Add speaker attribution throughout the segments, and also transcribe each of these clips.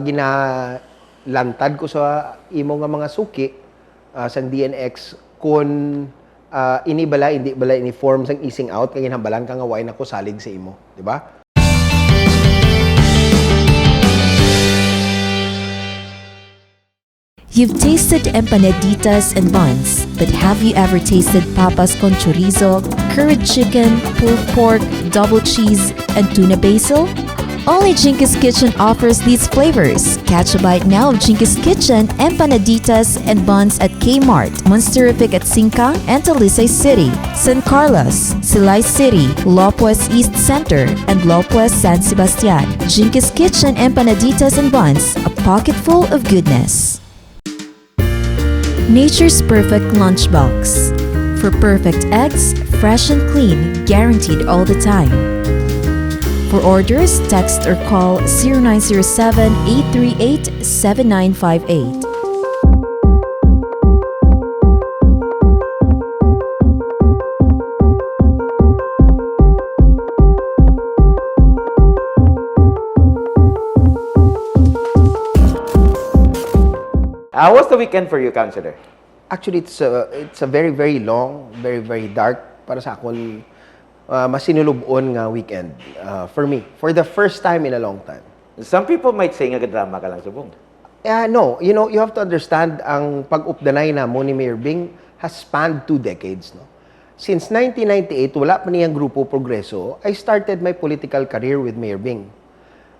Speaker 1: ginalantad ko sa imo nga mga suki sa DNX kung ini bala hindi bala ini form sang easing out kay ginhambalan ka nga way nako salig sa imo, di ba?
Speaker 2: You've tasted empanaditas and buns, but have you ever tasted papas con chorizo, curried chicken, pulled pork, double cheese, and tuna basil? Only Jinki's Kitchen offers these flavors. Catch a bite now of Jinki's Kitchen empanaditas and buns at Kmart, Monsterific at Singkang and Talisay City, San Carlos, Silay City, Lopez East Center, and Lopez San Sebastian. Jinki's Kitchen empanaditas and buns, a pocket full of goodness. Nature's Perfect Lunchbox. For perfect eggs, fresh and clean, guaranteed all the time. For orders, text or call 0907-838-7958.
Speaker 3: How was the weekend for you, Councilor?
Speaker 1: Actually, it's a very, very long, very, very dark para sa akon masinulubon nga weekend for me. For the first time in a long time.
Speaker 3: Some people might say nga drama ka lang subong.
Speaker 1: No, you know, you have to understand ang pag-updanay na mo ni Mayor Bing has spanned 2 decades. No? Since 1998, wala pa niyang Grupo Progreso, I started my political career with Mayor Bing.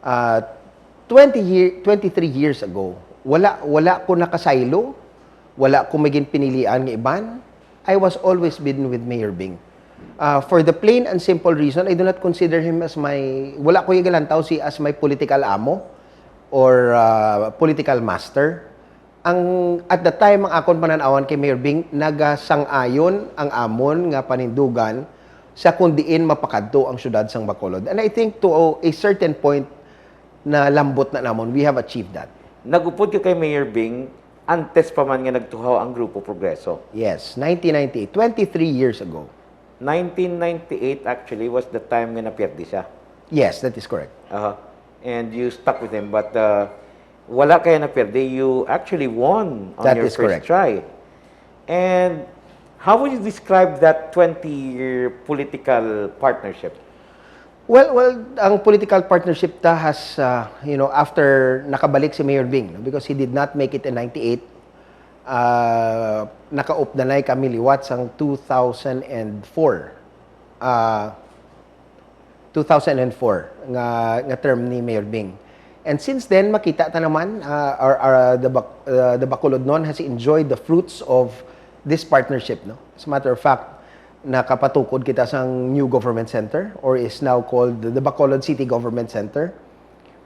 Speaker 1: 23 years ago, wala ko nakasaylo, wala ko maging pinilian ng iban. I was always been with Mayor Bing. For the plain and simple reason, I do not consider him as wala ko igalantaw si as my political amo or political master. At the time, ang akon pananawan kay Mayor Bing, nagasang-ayon ang amon nga panindugan sa kundiin mapakadto ang syudad sang Bacolod. And I think to a certain point na lambot na namon, we have achieved that.
Speaker 3: Nagupod ka kay Mayor Bing, antes pa man nga nagtuhaw ang Grupo Progreso.
Speaker 1: Yes, 1998, 23 years ago.
Speaker 3: 1998 actually was the time nga napierdi siya.
Speaker 1: Yes, that is correct.
Speaker 3: And you stuck with him, but wala kaya napierdi. You actually won on your first try. And how would you describe that 20-year political partnership?
Speaker 1: Well, ang political partnership ta has, after nakabalik si Mayor Bing, because he did not make it in 98, naka-updanay kami liwat sang 2004. 2004 nga term ni Mayor Bing. And since then, makita ta naman, the Bacolod noon has enjoyed the fruits of this partnership. No? As a matter of fact, nakapatukod kita sang new government center or is now called the Bacolod City Government Center.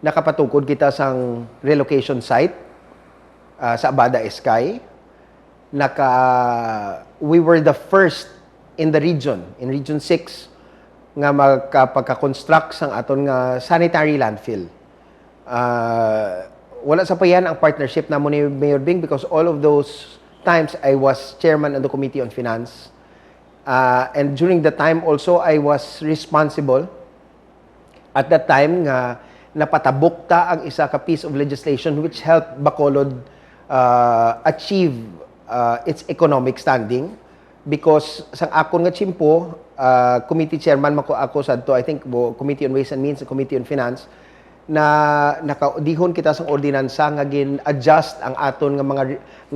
Speaker 1: Nakapatukod kita sang relocation site sa Abada Eskay. We were the first in the region, in Region 6, nga magkapagka-construct sang aton nga sanitary landfill. Wala sa payan ang partnership na mo ni Mayor Bing because all of those times I was chairman of the Committee on Finance. And during the time also, I was responsible at that time nga napatabok ta ang isa ka piece of legislation which helped Bacolod achieve its economic standing because sang akon nga chimpo, committee chairman mako ako sadto, I think Committee on Ways and Means, Committee on Finance, na nakaudihon kita sang ordinansa nga gin-adjust ang aton nga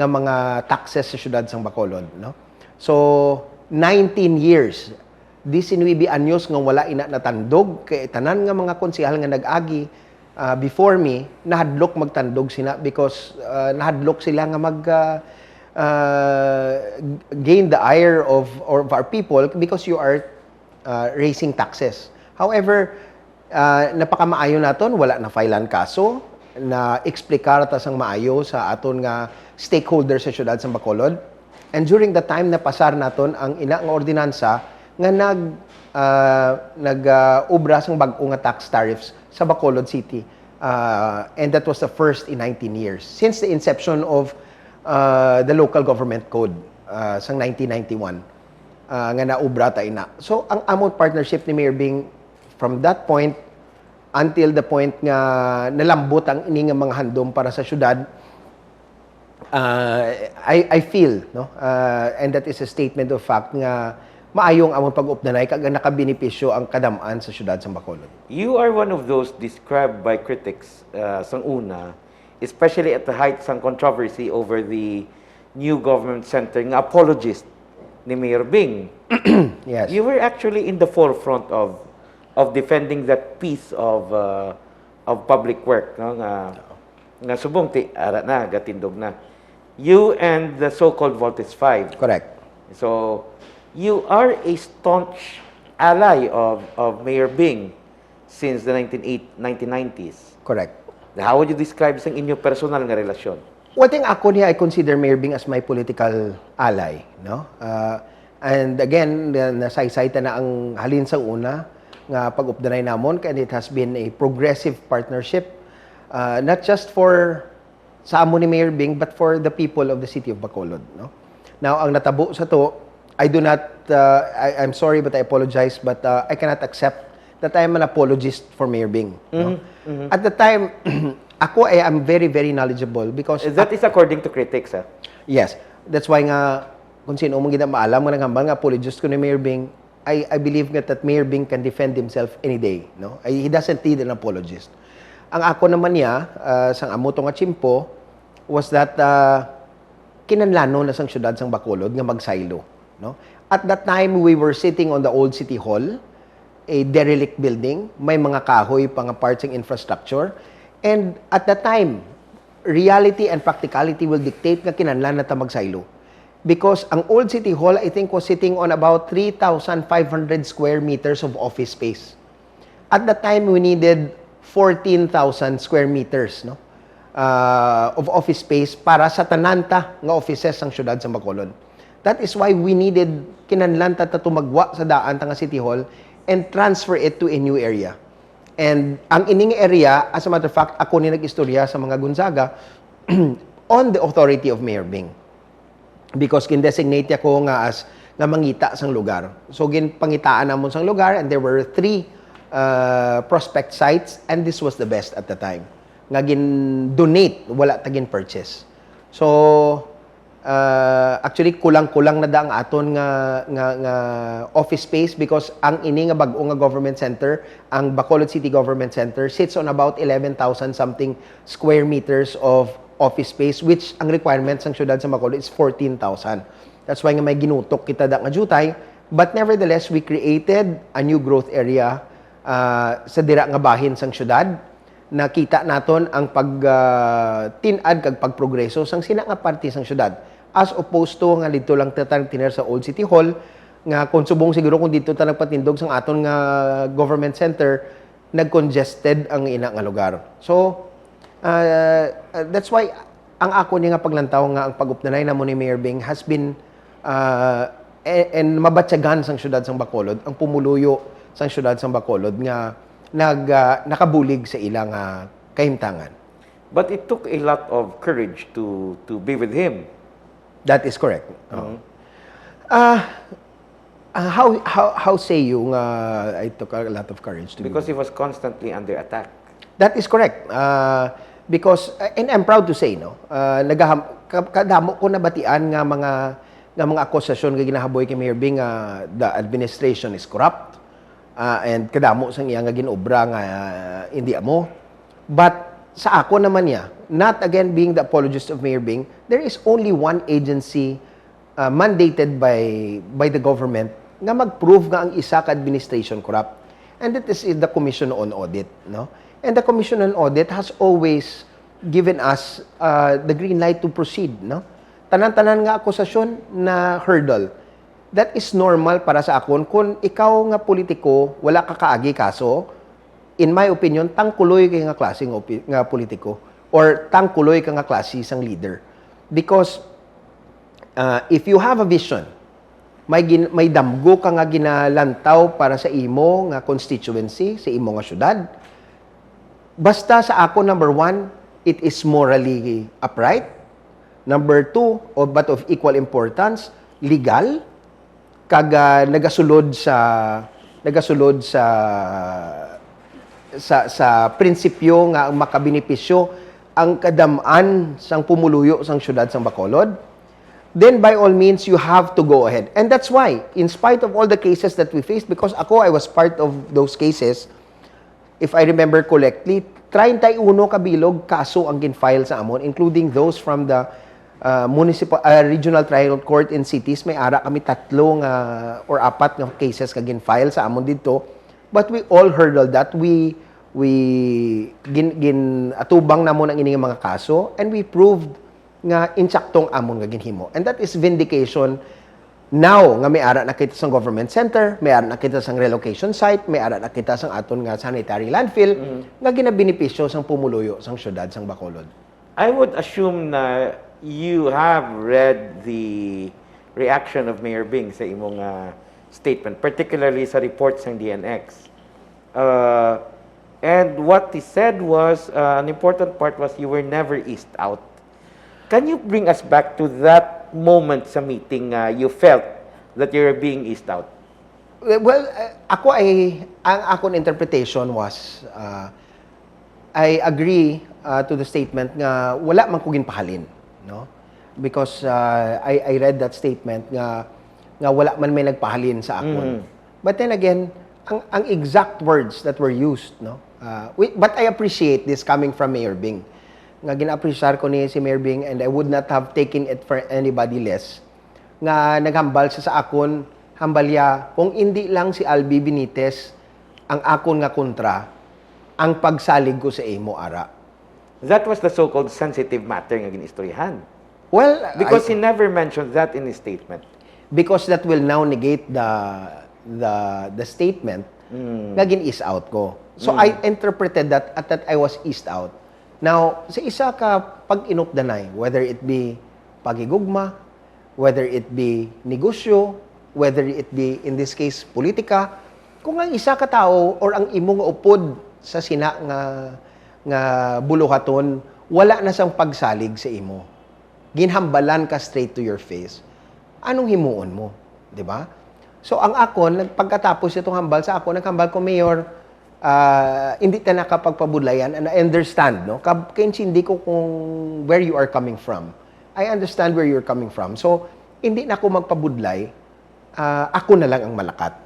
Speaker 1: mga taxes sa syudad sang Bacolod, no? So 19 years. Di sinuibi anyos nga wala ina natandog kay tanan nga mga konsehal nga nag-agi before me nahadlok magtandog sila because nahadlok sila nga gain the ire of our people because you are raising taxes. However, napakamaayo naton, wala na filean kaso na eksplikar ta sang maayo sa aton nga stakeholders sa syudad sa Bacolod. And during the time na pasar naton ang ina nga ordinansa nga nag-ubra sang bag-o nga tax tariffs sa Bacolod City. And that was the first in 19 years since the inception of the local government code sang 1991 nga naubra ta ina. So ang among partnership ni Mayor Bing from that point until the point nga nalambot ang ini nga mga handom para sa syudad. I feel, no, and that is a statement of fact nga maayong among pag-updanay kag nakabenepisyo ang kadam-an sa syudad sa Bacolod.
Speaker 3: You are one of those described by critics sang una, especially at the height sang controversy over the new government center nga apologist ni Mayor Bing.
Speaker 1: Yes.
Speaker 3: You were actually in the forefront of defending that piece of public work, no, nga subong ti ara na gatindog na. You and the so-called Voltes 5.
Speaker 1: Correct.
Speaker 3: So, you are a staunch ally of Mayor Bing since the 1990s.
Speaker 1: Correct.
Speaker 3: How would you describe sa inyo personal nga relasyon?
Speaker 1: Well, I think ako niya, I consider Mayor Bing as my political ally, no? And again, nasaysayta na ang halin sa una nga pag-updanay namon, and it has been a progressive partnership, not just for sa amo ni Mayor Bing, but for the people of the city of Bacolod, no? Now, ang natabo sa to, I do not, I'm sorry, but I apologize, but I cannot accept that I am an apologist for Mayor Bing. No? At the time, ako I am very, very knowledgeable because...
Speaker 3: That is according to critics, ah?
Speaker 1: Yes. That's why nga, kung sino mong maalam nga nangambal nga apologist ko ni Mayor Bing, I believe that Mayor Bing can defend himself any day. No? He doesn't need an apologist. Ang ako naman niya, sang amuto nga chimpo, was that kinanlano na sang syudad sang Bacolod nga magsaylo. No? At that time, we were sitting on the old City Hall, a derelict building, may mga kahoy pang parts ng infrastructure, and at that time, reality and practicality will dictate nga kinanlan na ta magsaylo. Because ang old City Hall, I think, was sitting on about 3,500 square meters of office space. At that time, we needed 14,000 square meters, no? Of office space para sa tananta nga offices ng syudad sa Bacolod. That is why we needed kinanlan ta tumagwa sa daan nga City Hall and transfer it to a new area. And ang ining area, as a matter of fact, ako ni nag-istorya sa mga Gonzaga on the authority of Mayor Bing. Because kin-designate ako nga as nga mangita sang lugar. So ginpangitaan namon sang lugar, and there were 3 prospect sites, and this was the best at the time. Nga gin-donate, wala ta gin-purchase. So, actually, kulang-kulang na daang aton nga office space because ang ini nga bag-o nga government center, ang Bacolod City Government Center, sits on about 11,000 something square meters of office space, which ang requirements ng syudad sa Bacolod is 14,000. That's why nga may ginutok kita da nga jutay. But nevertheless, we created a new growth area sa dira nga bahin sang syudad. Nakita naton ang tinad kag pagprogreso sang sina nga parte sang syudad, as opposed to nga dito lang tatang tiner sa Old City Hall nga kung subong siguro kung dito ta nagpatindog sang aton nga government center, nagcongested ang ina nga lugar. So that's why ang ako ni nga paglantaw nga ang pag-updanay namo ni Mayor Bing has been and mabatyagan sang syudad sang Bacolod, ang pumuluyo sang syudad sang Bacolod nga nakabulig sa ilang kahimtangan.
Speaker 3: But it took a lot of courage to be with him.
Speaker 1: That is correct. How say you I took a lot of courage to
Speaker 3: Because
Speaker 1: be
Speaker 3: he was constantly under attack.
Speaker 1: That is correct. Because and I'm proud to say, no, kadamo ko nabatian nga mga akusasyon nga ginahaboy kay Mayor Bing, the administration is corrupt. And kadamo sang iya nga ginobra nga hindi amo. But sa ako naman niya, not again being the apologist of Mayor Bing, there is only one agency mandated by the government nga mag-prove nga ang isa ka administration corrupt. And that is the Commission on Audit, no? And the Commission on Audit has always given us the green light to proceed, no? Tanan-tanan nga akusasyon na hurdle. That is normal para sa akon. Kung ikaw nga politiko, wala ka kaagi kaso, in my opinion, tangkuloy kay nga klase nga politiko or tangkuloy ka nga klase sang leader. Because if you have a vision, may damgo ka nga ginalantaw para sa imo nga constituency, sa imo nga syudad, basta sa ako, number 1, it is morally upright. Number 2, but of equal importance, legal, nagasulod sa sa prinsipyo nga ang makabenepisyo ang kadam-an sang pumuluyo sang syudad sang Bacolod, then by all means you have to go ahead. And that's why, in spite of all the cases that we faced, because I was part of those cases, if I remember correctly, 31 kabilog kaso ang gin-file sa amon, including those from the municipal regional trial court in cities. May ara kami tatlong or apat nga cases ka gin-file sa amon dito. But we all hurdled that. We atubang namon ang ining mga kaso, and we proved nga insaktong amon nga ginhimo. And that is vindication now nga may ara na kita sang government center, may ara na kita sang relocation site, may ara na kita sang aton nga sanitary landfill nga ginabenepisyo sang pumuluyo sang syudad sang Bacolod.
Speaker 3: I would assume na you have read the reaction of Mayor Bing sa imong statement, particularly sa reports ng DNX. And what he said was, an important part was you were never eased out. Can you bring us back to that moment sa meeting you felt that you were being eased out?
Speaker 1: Well, ang akong interpretation was, I agree to the statement nga wala man ko ginpahalin, no? Because I read that statement nga wala man may nagpahalin sa akon. But then again, ang exact words that were used, no? But I appreciate this coming from Mayor Bing. Nga gina-appreciate ko ni si Mayor Bing, and I would not have taken it for anybody less. Nga naghambal sa akon, hambalya, kung hindi lang si Albee Benitez ang akon nga kontra, ang pagsalig ko sa imo ara.
Speaker 3: That was the so-called sensitive matter nga ginistoryahan.
Speaker 1: Well,
Speaker 3: because he never mentioned that in his statement.
Speaker 1: Because that will now negate the statement nga gin-ease out ko. So I interpreted that at that I was eased out. Now, sa isa ka pag-inupdanay, whether it be pagigugma, whether it be negosyo, whether it be, in this case, politika, kung ang isa ka tao or ang imong upod sa sina nga buluhaton, wala na sang pagsalig sa imo. Ginhambalan ka straight to your face. Anong himuon mo? 'Di ba? So ang akon, pagkatapos itong hambal sa ako, naghambal ko, Mayor, hindi ta nakapagpabudlayan, and I understand, no? Kaya hindi ko kung where you are coming from. I understand where you're coming from. So, hindi na ako magpabudlay, ako na lang ang malakat.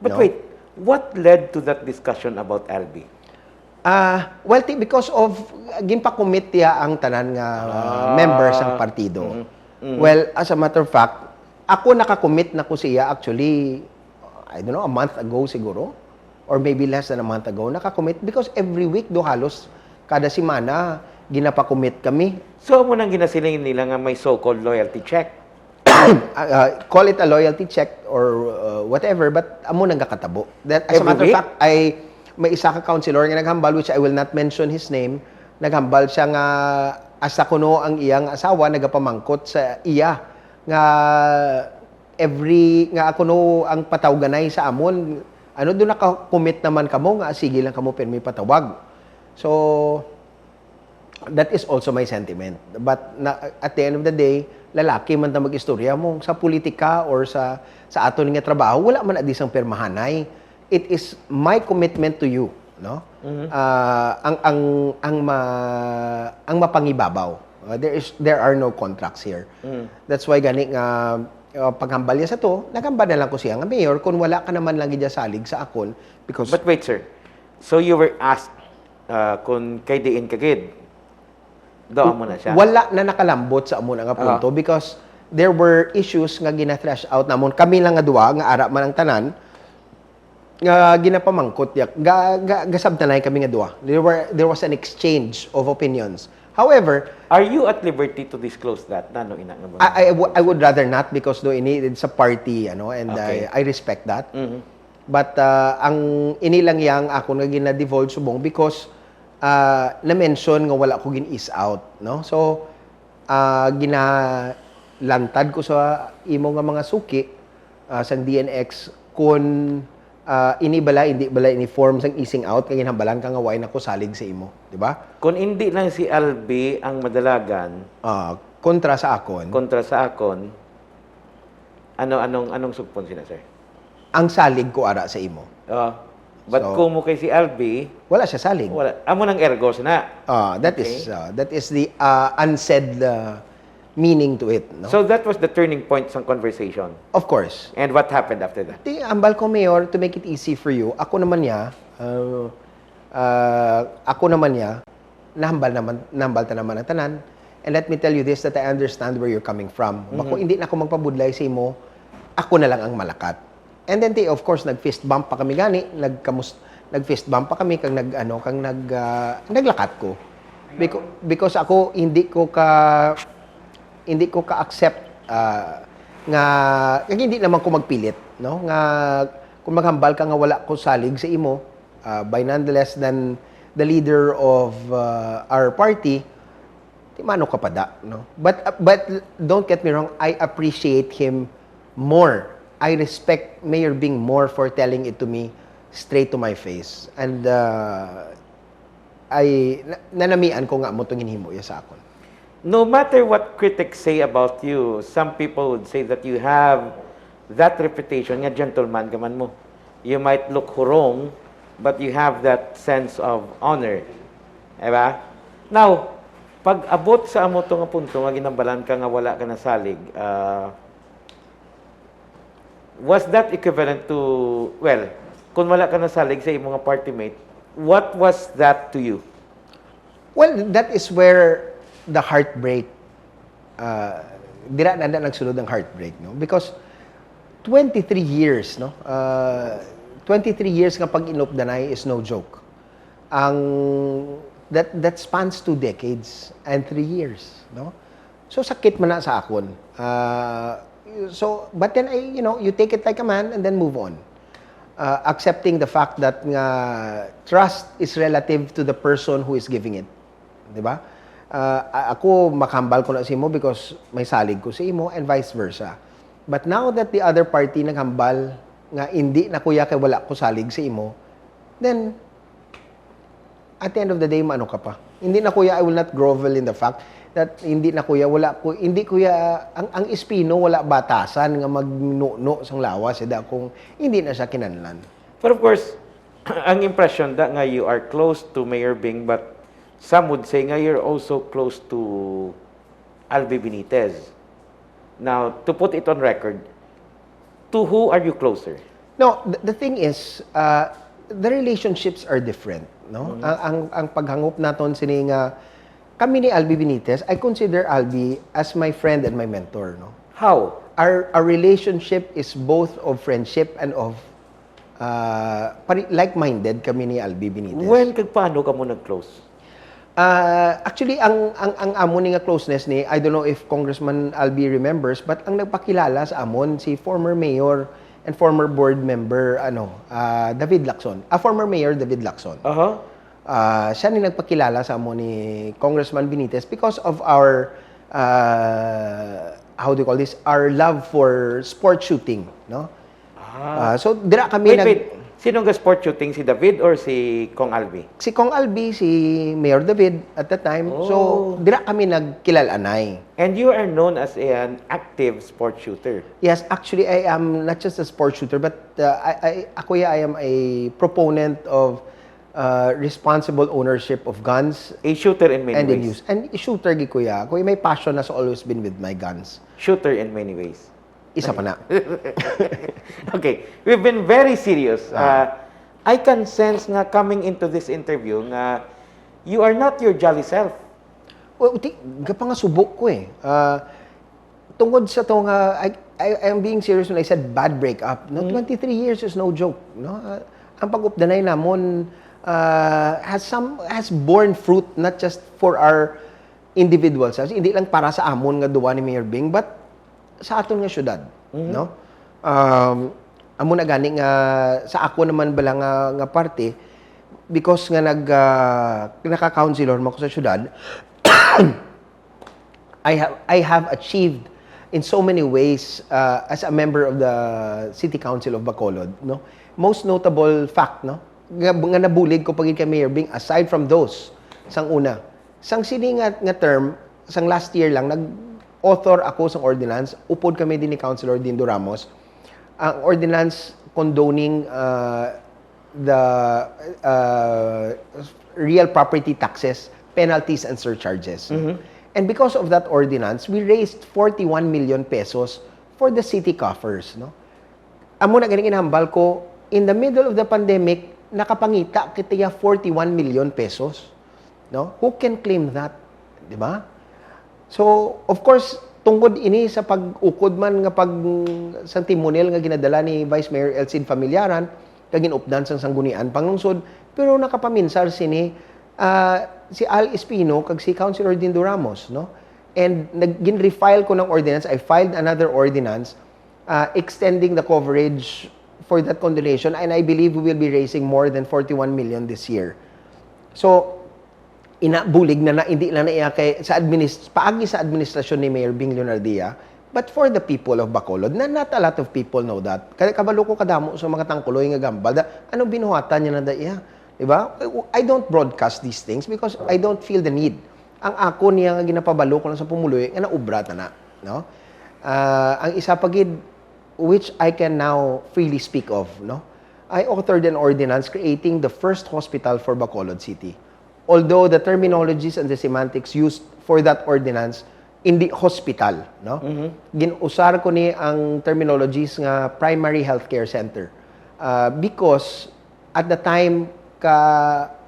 Speaker 3: But wait, what led to that discussion about Albee?
Speaker 1: Well, because of, ginpa-commit niya ang tanan nga members ng partido. Well, as a matter of fact, ako nakakommit na ko siya actually, I don't know, a month ago siguro, or maybe less than a month ago, nakakommit because every week do halos kada semana ginapa-commit kami.
Speaker 3: So mo nang ginasiling nila nga may so-called loyalty check.
Speaker 1: Call it a loyalty check or whatever, but amo nang kakatabo. That, as a matter of fact, may isa ka councilor nga naghambal, which I will not mention his name, naghambal siya nga asa kuno ang iyang asawa nagapamangkot sa iya nga nga ako no ang patawganay sa amon, ano doon naka-commit naman kamo nga sige lang kamo permi patawag. So that is also my sentiment. But at the end of the day, lalaki man ta mag-istorya mo sa politika or sa aton nga trabaho, wala man adi sang permahanay. It is my commitment to you, no? Ang mapangibabaw. There are no contracts here. That's why gani nga paghambal niya sa to, naghambal na lang ko siya nga, Mayor, kung wala ka naman lang gidya salig sa akon, because...
Speaker 3: But wait, sir. So you were asked kung kay diin kagid, doon mo na siya?
Speaker 1: Wala na nakalambot sa amon nga punto because there were issues nga gina-thrash out namon. Kami lang nga duwa, nga ara man ang tanan, nga ginapamangkot yak. Gasabtanay kami nga duwa. There was an exchange of opinions. However,
Speaker 3: are you at liberty to disclose that? Nano ina nga ba?
Speaker 1: I would rather not because it's a party, ano, and okay. I respect that. But ang inilang yang ako nga gina-divulge subong because na-mention nga wala ko gin-ease out, no? So ginalantad ko sa imo nga mga suki sa DNX kung hindi bala ini form sang easing out kay ginhambalan ka nga way nako salig sa imo, di ba?
Speaker 3: Kung hindi lang si Albee ang madalagan,
Speaker 1: kontra sa akon,
Speaker 3: anong sugpon sila, sir?
Speaker 1: Ang salig ko ara sa imo.
Speaker 3: But
Speaker 1: So,
Speaker 3: kung mo kay si Albee,
Speaker 1: wala siya salig.
Speaker 3: wala. Amo ng ergos na.
Speaker 1: That
Speaker 3: Okay.
Speaker 1: is the unsaid meaning to it, no?
Speaker 3: So that was the turning point sa conversation.
Speaker 1: Of course.
Speaker 3: And what happened after that?
Speaker 1: Di ambal ko, Mayor, to make it easy for you, ako naman nahambal ta naman ang tanan. And let me tell you this, that I understand where you're coming from. Bako, hindi na ako magpabudlay sa imo, ako na lang ang malakat. And then, of course, nag-fist bump pa kami gani, nag-fist bump pa kami, naglakat ko. Because ako, hindi ko ka-accept nga hindi naman ko magpilit, no? Nga kung maghambal ka nga wala ko salig sa imo, by nonetheless than the leader of our party, di mano ka pada, no? But don't get me wrong, I appreciate him more. I respect Mayor Bing more for telling it to me straight to my face. And nanamian ko nga mo itong hinimo ya sa akon.
Speaker 3: No matter what critics say about you, some people would say that you have that reputation, nga gentleman gaman mo. You might look hurong, but you have that sense of honor. Diba? Now, pag abot sa amo to nga punto, nga ginambalan ka nga wala ka na salig, was that equivalent to, well, kung wala ka na salig sa imong party mate, what was that to you?
Speaker 1: Well, that is where the heartbreak, dira na nagsunod ang heartbreak, no? Because 23 years, no? 23 years nga pag inupdanay is no joke. That spans 2 decades and 3 years, no? So sakit man na sa akon. But then you take it like a man and then move on. Accepting the fact that trust is relative to the person who is giving it. 'Di ba? Ako makambal ko na sa imo because may salig ko sa imo and vice versa. But now that the other party naghambal nga hindi na kuya kay wala ko salig sa imo, then at the end of the day maano ka pa. Hindi na kuya, I will not grovel in the fact that hindi na kuya ang Espino wala batasan nga magnuno sang lawas kung hindi na siya kinanlan.
Speaker 3: But of course, ang impression that nga you are close to Mayor Bing, but some would say nga you're also close to Albee Benitez. Now, to put it on record, to who are you closer?
Speaker 1: No, the thing is, the relationships are different, no? Ang paghangop naton sini nga kami ni Albee Benitez, I consider Albee as my friend and my mentor, no?
Speaker 3: How?
Speaker 1: Our relationship is both of friendship and of like-minded kami ni Albee Benitez.
Speaker 3: When kag paano ka mo nag-close?
Speaker 1: Actually, ang amo ni nga closeness ni, I don't know if Congressman Albee remembers, but ang nagpakilala sa amon si former mayor and former board member David Lacson. Former mayor David Lacson. Siya ni nagpakilala sa amo ni Congressman Benitez because of our how do you call this? Our love for sport shooting, no? So dira kami
Speaker 3: Wait. Sino nga sport shooting? Si David or si Cong Albee?
Speaker 1: Si Cong Albee, si Mayor David at the time.
Speaker 3: Oh.
Speaker 1: So dira kami nagkilalanay.
Speaker 3: And you are known as an active sport shooter.
Speaker 1: Yes, actually I am not just a sport shooter, but I am a proponent of responsible ownership of guns
Speaker 3: A shooter in many
Speaker 1: and in
Speaker 3: ways.
Speaker 1: use. And shooter gi kuya. Kuya may passion na always been with my guns.
Speaker 3: Shooter in many ways.
Speaker 1: Isa pa na.
Speaker 3: Okay, we've been very serious. I can sense nga coming into this interview nga you are not your jolly self.
Speaker 1: Well, gapa nga subok ko eh. Tungod sa to nga, I am being serious when I said bad breakup. No, 23 years is no joke. No? Ang pag-updanay namon has borne fruit not just for our individual selves, hindi lang para sa amon nga duwa ni Mayor Bing, but sa aton nga syudad, no? Amo na gani nga sa ako naman bala nga parte because nga naka-councilor mo ko sa syudad. I have achieved in so many ways as a member of the City Council of Bacolod, no? Most notable fact, no? Nga nabulig ko pagin kay Mayor Bing aside from those sang una. Sang sini nga term, sang last year lang nag-author ako sang ordinance, upod kami din ni Councilor Dindo Ramos. Ang ordinance condoning uh, real property taxes, penalties, and surcharges. And because of that ordinance, we raised 41 million pesos for the city coffers. No? Amo na ganing inambal ko, in the middle of the pandemic, nakapangita kitiya 41 million pesos. No? Who can claim that? Di ba? So, of course, tungkod ini sa pag-ukod man nga pag sang timonel nga ginadala ni Vice Mayor Elcid Familiaran, kagin updan sang sanggunian panglungsod, pero nakapaminsar sini si Al Espino kag si Councilor Dindo Ramos, no? And refile ko ng ordinance. I filed another ordinance extending the coverage for that condonation, and I believe we will be raising more than 41 million this year. So, inabulig na hindi lang na iya kay paagi sa administrasyon ni Mayor Bing Leonardia, but for the people of Bacolod, na not a lot of people know that. Kaya kabalo ko kadamo sa mga tangkuloy nga gambal, anong binuhatan niya na iya? Diba? I don't broadcast these things because I don't feel the need. Ang ako niya nga ginapabalo ko lang sa pumuloy, nga naubra na. No? Ang isa pagid, which I can now freely speak of, no? I authored an ordinance creating the first hospital for Bacolod City. Although the terminologies and the semantics used for that ordinance hindi hospital, no? Ginusar ko ni ang terminologies nga primary healthcare center. Because at the time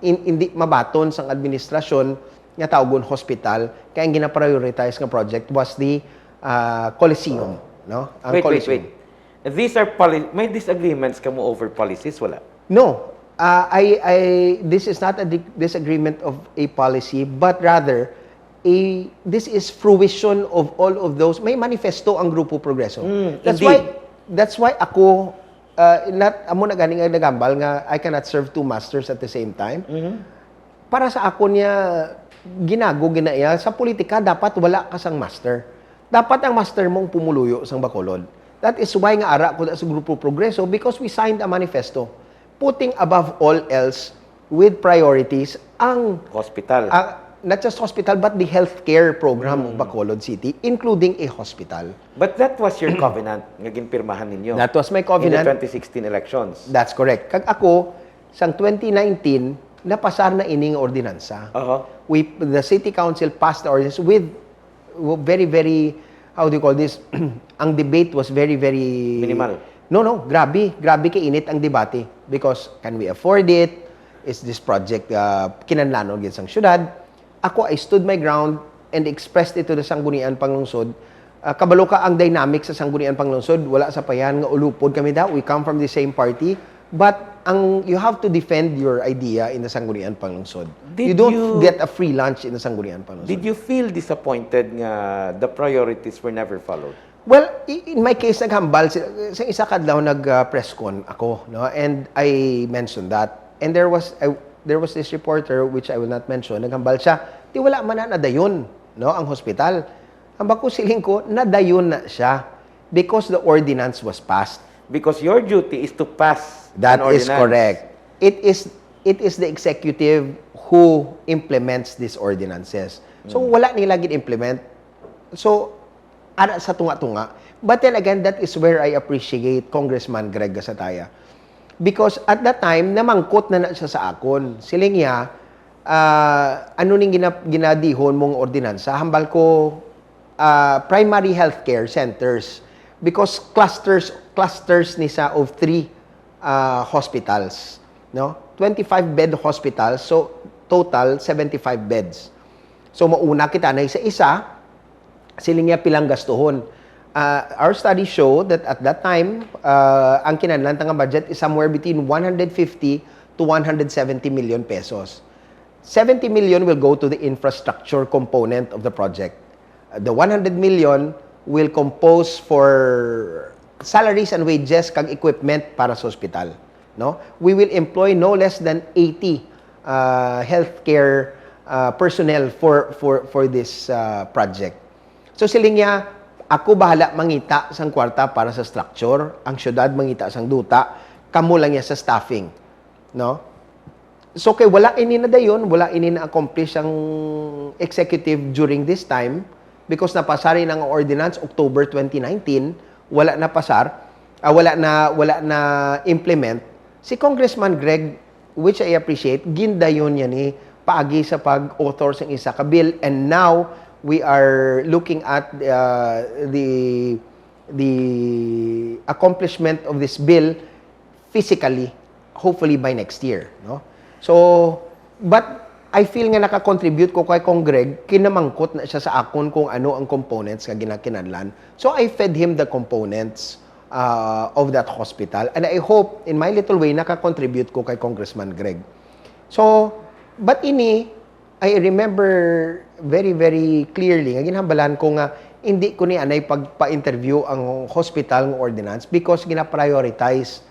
Speaker 1: hindi mabaton sang administrasyon nga tawgon hospital, kaya ang gina-prioritize nga project was the Coliseum, no? Ang Coliseum.
Speaker 3: Wait. These are may disagreements kamo over policies, wala?
Speaker 1: No. This is not a disagreement of a policy, but rather, this is fruition of all of those. May manifesto ang Grupo Progreso. That's why ako, amo na ganing nagambal nga, I cannot serve two masters at the same time. Para sa ako niya, ginaya, sa politika, dapat wala ka sang master. Dapat ang master mong pumuluyo sang Bacolod. That is why nga ara ko sa Grupo Progreso, because we signed a manifesto putting above all else with priorities ang
Speaker 3: hospital.
Speaker 1: Not just hospital, but the healthcare program of Bacolod City, including a hospital.
Speaker 3: But that was your covenant nga ginpirmahan ninyo.
Speaker 1: That was my covenant.
Speaker 3: In the 2016 elections.
Speaker 1: That's correct. Kag ako, sang 2019, napasar na ining ordinansa. The City Council passed the ordinance with very, very, how do you call this? Ang debate was very, very...
Speaker 3: minimal.
Speaker 1: No. Grabe kay init ang debate. Because, can we afford it? Is this project kinanlanon gid sang syudad? Ako, I stood my ground and expressed it to the Sanggunian Panglungsod. Kabalo ka ang dynamics sa Sanggunian Panglungsod. Wala sa payan nga ulupod kami daw. We come from the same party. But you have to defend your idea in the Sanggunian Panglungsod. You don't get a free lunch in the Sanggunian Panglungsod.
Speaker 3: Did you feel disappointed nga the priorities were never followed?
Speaker 1: Well, in my case, naghambal. Sa isa kadlaw nag-press con ako, no? And I mentioned that. And there was this reporter, which I will not mention, naghambal siya, di wala man na nadayon, no? Ang hospital. Ang bako siling ko, nadayon na siya because the ordinance was passed.
Speaker 3: Because your duty is to pass
Speaker 1: That
Speaker 3: an ordinance.
Speaker 1: is correct. It is the executive who implements these ordinances. So, wala nila gin-implement. So, ara sa tunga-tunga. But then again, that is where I appreciate Congressman Greg Gasataya. Because at that time, namangkot na siya sa akon. Siling niya, ano ning ginadihon mong ordinansa? Hambal ko, primary healthcare centers. Because clusters ni sa of 3 hospitals. No? 25-bed hospitals. So, total, 75 beds. So, mauna kita na isa-isa, siling niya pilang gastuhon. Our studies show that at that time, ang kinanlantang nga budget is somewhere between 150 to 170 million pesos. 70 million will go to the infrastructure component of the project. The 100 million will compose for salaries and wages kag equipment para sa hospital. No? We will employ no less than 80 healthcare personnel for this project. So siling niya, ako bahala mangita sang kwarta para sa structure, ang syudad mangita sang duta, kamo lang niya sa staffing. No? So kay wala ini na dayon, wala ini na accomplish ang executive during this time because napasari ng ordinance October 2019, wala na pasar, wala na implement. Si Congressman Greg, which I appreciate, gindayon niya ni paagi sa pag-author sa isa ka bill, and now we are looking at the accomplishment of this bill physically, hopefully by next year, no? So, but I feel nga nakakontribute ko kay Kong Greg, kinamangkot na siya sa akon kung ano ang components nga ginakinanlan. So I fed him the components of that hospital, and I hope in my little way nakakontribute ko kay Congressman Greg. So, but ini I remember very very clearly nga ginhambalan ko nga hindi ko ni anay pagpa-interview ang hospital ng ordinance because gina-prioritize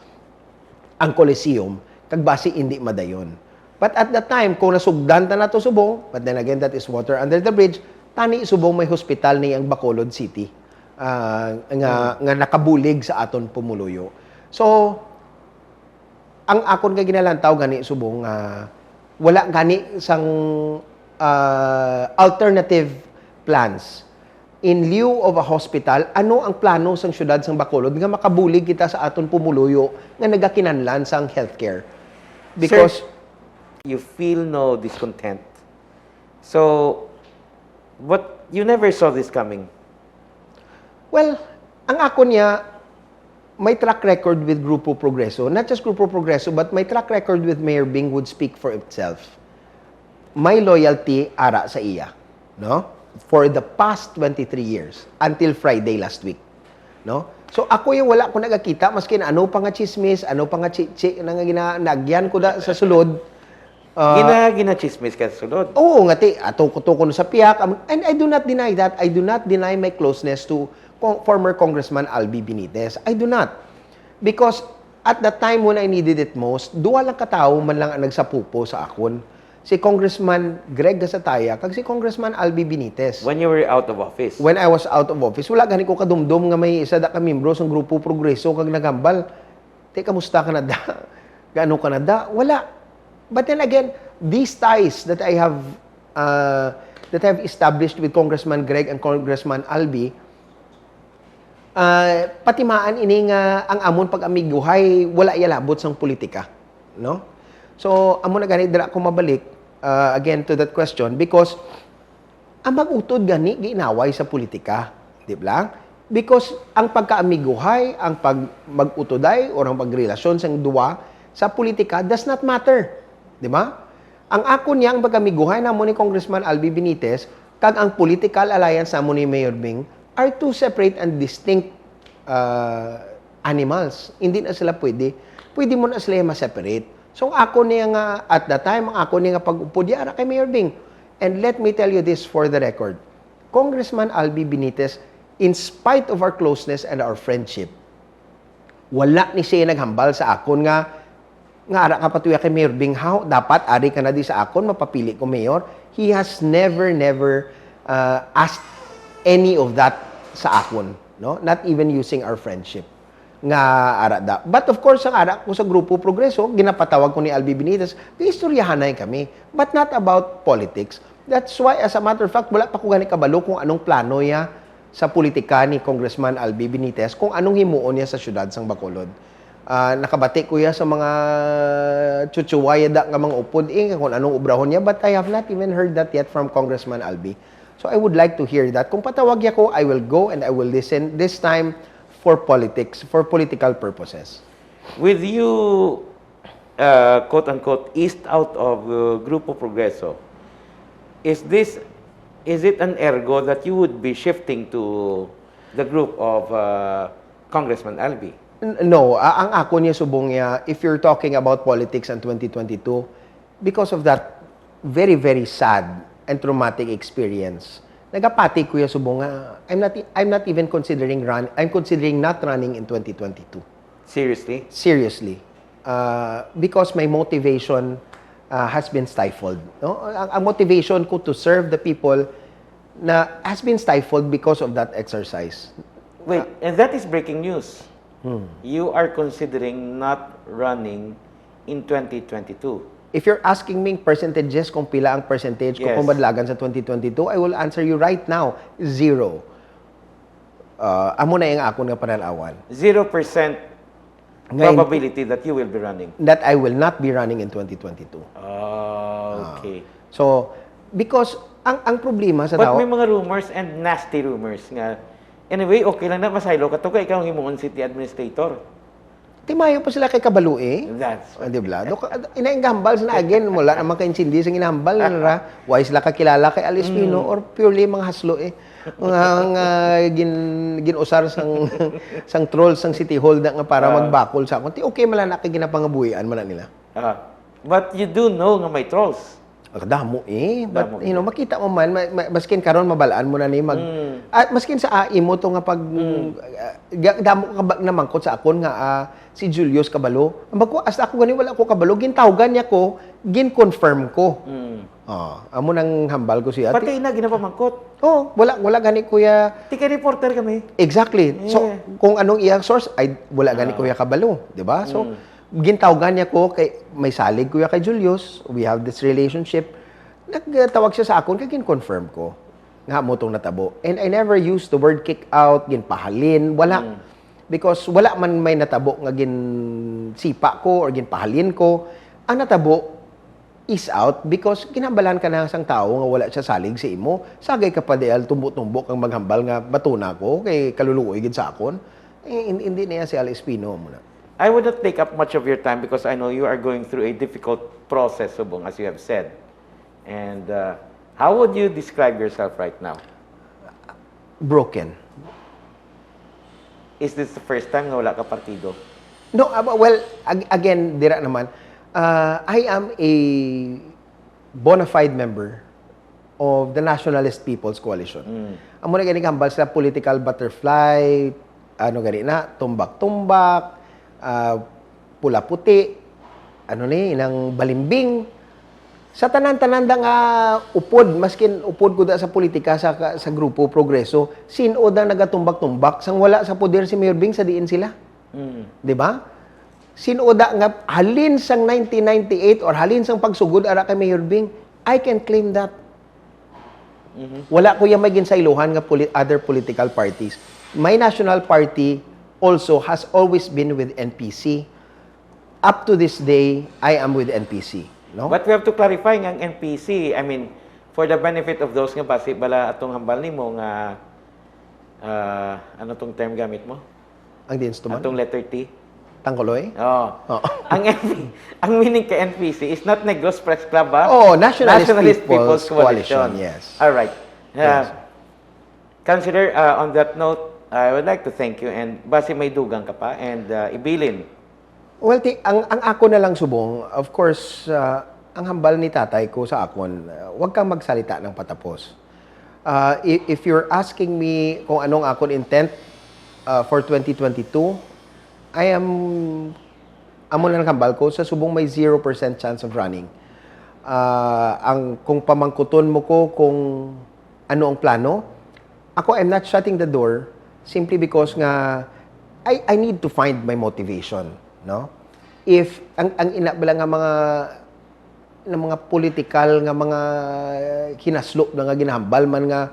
Speaker 1: ang Coliseum kag base hindi madayon. But at the time, kung nasugdan ta na to subong, but then again, that is water under the bridge, tani subong may hospital ni ang Bacolod City nga nakabulig sa aton pumuluyo. So, ang akon kay ginalantaw gani subong wala gani sang alternative plans. In lieu of a hospital, ano ang plano sang syudad sang Bacolod nga makabulig kita sa aton pumuluyo nga nagakinanlan sang healthcare? Because
Speaker 3: Sir, you feel no discontent. So, but you never saw this coming.
Speaker 1: well, ang ako niya, may track record with Grupo Progreso. Not just Grupo Progreso, but my track record with Mayor Bing would speak for itself. My loyalty ara sa iya, no? For the past 23 years until Friday last week, no? So ako yung wala ko nagakita maski na ano pa nga chismis, ano pa nga chichi na nga ginagyan ko da sa sulod.
Speaker 3: Gina-chismis ka sa sulod.
Speaker 1: Oo nga ti, ato ko sa piyak. And I do not deny that. I do not deny my closeness to former Congressman Albee Benitez. I do not. Because at the time when I needed it most, duwa lang katao man lang ang nagsapupo sa akon. Si Congressman Greg Gasataya kag si Congressman Albee Benitez.
Speaker 3: When you were out of office.
Speaker 1: When I was out of office, wala gani ko kadumdum nga may isa da ka membro sa Grupo Progreso kag nagambal. Te, kamusta ka na da? Gaano ka na da? Wala. But then again, these ties that I have established with Congressman Greg and Congressman Albee, patimaan ini nga ang amon pag-amiguhay wala yalabot sang politika, no? So amo na gani dira ko mabalik again to that question because ang mag-utod gani giinaway sa politika, di ba? Because ang pagkaamiguhay, ang mag-utoday or ang pagrelasyon sang duwa sa politika does not matter. Di ba? Ang ako niya, ang pagkamiguhay na mo ni Congressman Albee Benitez, kag ang political alliance na mo ni Mayor Bing, are two separate and distinct animals. Hindi na sila pwede. Pwede mo na sila ma-separate. So ako niya nga, at that time, ang ako niya nga pag-upo di ara kay Mayor Bing. And let me tell you this for the record. Congressman Albee Benitez, in spite of our closeness and our friendship, wala ni siya naghambal sa akon nga ara ka patuya kay Mayor Bing, how dapat ari ka na di sa akon mapapili ko mayor. He has never asked any of that sa akon, no? Not even using our friendship nga ara da. But of course ang ara ko sa Grupo Progreso, ginapatawag ko ni Albee Benitez, istoryahanay kami, but not about politics. That's why as a matter of fact wala pa ko gani kabalo kung anong plano niya sa politika ni Congressman Albee Benitez, kung anong himuon niya sa syudad sang Bacolod. Nakabati ko ya sa mga chuchuwaya da nga mga upod kung anong ubrahon niya, but I have not even heard that yet from Congressman Albee. So I would like to hear that. Kung patawag niya ko, I will go and I will listen, this time for politics, for political purposes.
Speaker 3: With you, quote-unquote, east out of Grupo Progreso, is it an ergo that you would be shifting to the group of Congressman Albee?
Speaker 1: No, ang ako niya subong niya, if you're talking about politics in 2022, because of that very, very sad and traumatic experience, nagapati ko yung subong nga, I'm not even considering I'm considering not running in 2022.
Speaker 3: Seriously?
Speaker 1: Seriously. Because my motivation has been stifled. No? Ang motivation ko to serve the people na has been stifled because of that exercise.
Speaker 3: Wait, and that is breaking news. You are considering not running in 2022.
Speaker 1: If you're asking me percentages kung pila ang percentage ko
Speaker 3: Yes.
Speaker 1: kung madlagan sa 2022, I will answer you right now, 0. Amo na yung ako nga pananawan.
Speaker 3: 0% probability that you will be running?
Speaker 1: That I will not be running in 2022.
Speaker 3: Okay.
Speaker 1: So, because ang problema sa
Speaker 3: But
Speaker 1: tao,
Speaker 3: may mga rumors and nasty rumors nga. Anyway, okay lang na masaylo ka to kay ikaw ang himuon city administrator.
Speaker 1: timayo pa sila kay Kabalo eh.
Speaker 3: That's
Speaker 1: Di ba? Inainggambal sila again, wala naman ka-insindi sa ginambal nila. Why sila kakilala kay Al Espino or purely mga haslo eh. Mga ginusar sang trolls sang City Hall nga para magbakol sa akon. Okay man lang ginapangabuyaan man nila.
Speaker 3: But you do know nga may trolls.
Speaker 1: Damo eh. But, makita mo man, maskin karon mabalaan mo na ni at maskin sa AI mo to nga pag damo ka namangkot sa akon nga si Julius Cabalo. Ambag ko, as ako gani wala ko Cabalo, gintawgan niya ko, gin-confirm ko. Amo nang hambal ko siya.
Speaker 3: Pati na ginapamangkot.
Speaker 1: Wala gani kuya.
Speaker 3: Tika reporter kami.
Speaker 1: Exactly.
Speaker 3: Yeah.
Speaker 1: So, kung anong iyang source, ay wala gani kuya Cabalo. Di ba? So, gintawgan niya ko kay may salig kuya kay Julius. We have this relationship. Nagtawag siya sa akon kay gin-confirm ko nga mo tong natabo. And I never used the word kick out, ginpahalin, wala. Because wala man may natabo nga ginsipa ko or ginpahalin ko. Ang natabo is out because kinabalan ka na sang tao nga wala siya salig sa imo. Sagay ka pa dial tumbo-tumbok ang maghambal nga batuna ko kay kaluluoy gid sa akon. Hindi niya si Al Espino muna.
Speaker 3: I would not take up much of your time because I know you are going through a difficult process, Subong, as you have said. And how would you describe yourself right now?
Speaker 1: Broken.
Speaker 3: Is this the first time na wala ka partido?
Speaker 1: No, well, again, dira naman, I am a bona fide member of the Nationalist People's Coalition. Amo na gani kambal sa political butterfly, gani na, tumbak-tumbak, pula-puti, inang balimbing. Sa tanan-tanan da nga upod, maskin upod ko da sa politika sa grupo Progreso, sino da nagatumbak-tumbak sang wala sa poder si Mayor Bing sa diin sila. Di ba? Sino da nga halin sang 1998 or halin sang pagsugod ara kay Mayor Bing, I can claim that. Wala ko yung may ginsailuhan nga other political parties. My national party also has always been with NPC. Up to this day, I am with NPC. No?
Speaker 3: But we have to clarify nga ang NPC, I mean, for the benefit of those nga basi bala atong hambal nimo nga ano tong term gamit mo?
Speaker 1: Ang dinstuman?
Speaker 3: Atong letter T.
Speaker 1: Tangkoloy?
Speaker 3: Ang meaning ka NPC is not Negros Press Club, ha?
Speaker 1: Nationalist People's Coalition. Yes.
Speaker 3: All right.
Speaker 1: Yes.
Speaker 3: Consider, on that note, I would like to thank you and basi may dugang ka pa and ibilin.
Speaker 1: Well, ang ako na lang subong, of course, ang hambal ni tatay ko sa akon, huwag kang magsalita ng patapos. If you're asking me kung anong akon intent for 2022, amo na lang hambal ko, sa subong may 0% chance of running. Kung pamangkuton mo ko kung ano ang plano, ako, I'm not shutting the door simply because nga I need to find my motivation. No? If ang inabala nga mga political nga mga kinaslop nga ginahambal man nga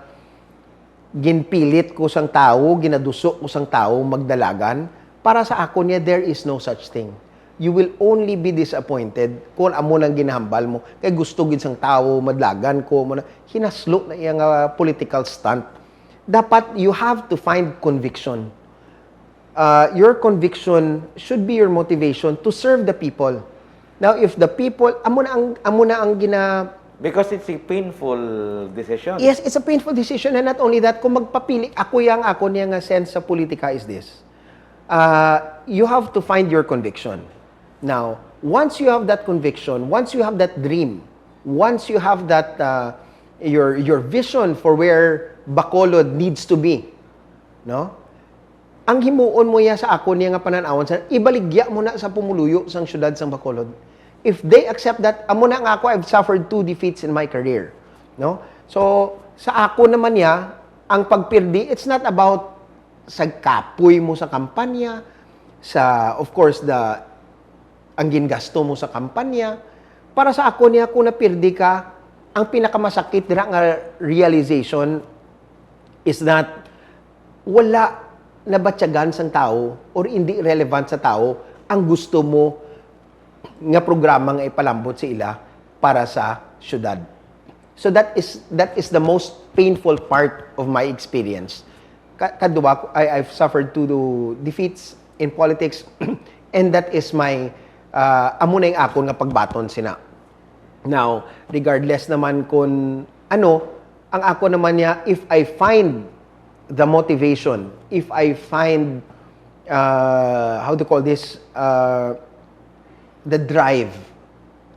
Speaker 1: ginpilit ko sang tao, ginadusok ko sang tao magdalagan, para sa ako niya there is no such thing. You will only be disappointed kung amo nang ginahambal mo kay gusto gid sang tao madlagan ko mo na kinaslop na iyang political stunt. Dapat you have to find conviction. Your conviction should be your motivation to serve the people. Now, if the people, amo na ang
Speaker 3: Because it's a painful decision.
Speaker 1: Yes, it's a painful decision. And not only that, kung magpapili, ako niya nga sense sa politika is this. You have to find your conviction. Now, once you have that conviction, once you have that dream, once you have that, your vision for where Bacolod needs to be, no? Ang himuon mo ya sa ako niya nga pananawon sa ibaligya mo na sa pumuluyo sang syudad sang Bacolod. If they accept that, amo na nga ako, I've suffered 2 defeats in my career. No? So, sa ako naman ya, ang pagpirdi, it's not about sa kapoy mo sa kampanya, sa, of course, ang gingasto mo sa kampanya. Para sa ako niya, kung napirdi ka, ang pinakamasakit dira nga realization is that wala nabatyagan sang tao or hindi relevant sa tao ang gusto mo nga programa nga ipalambot sa ila para sa syudad. So that is the most painful part of my experience. Kadua, I've suffered two defeats in politics and that is my amo na yung akon nga pagbaton sina. Now, regardless naman kung ano, ang ako naman niya, if I find the motivation, if I find, how to call this, the drive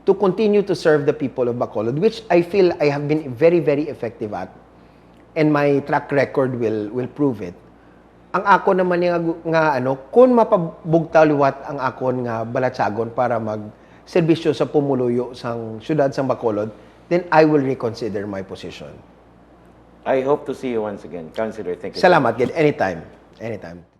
Speaker 1: to continue to serve the people of Bacolod, which I feel I have been very, very effective at, and my track record will prove it. Ang ako naman nga ano, kung mapabugtaw liwat ang akon nga balatsagon para mag-serbisyo sa pumuluyo sang syudad sang Bacolod, then I will reconsider my position.
Speaker 3: I hope to see you once again. Councilor, thank you.
Speaker 1: Salamat, Gid. Anytime. Anytime.